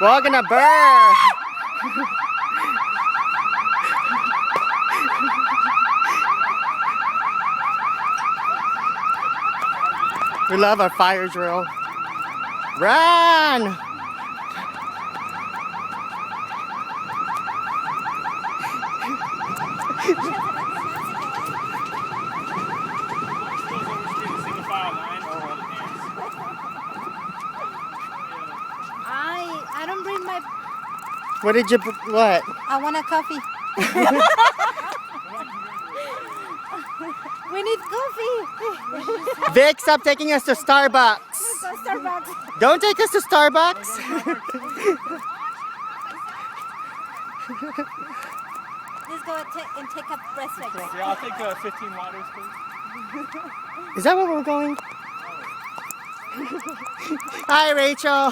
Walk in a burr. We love our fire drill. Run! I don't bring my. What did you? What? I want a coffee. We need coffee. Vic, stop taking us to Starbucks. Let's go Starbucks. Don't take us to Starbucks. Let's go and take a breakfast. Yeah, I'll take 15 waters, please. Is that where we're going? Hi, Rachel.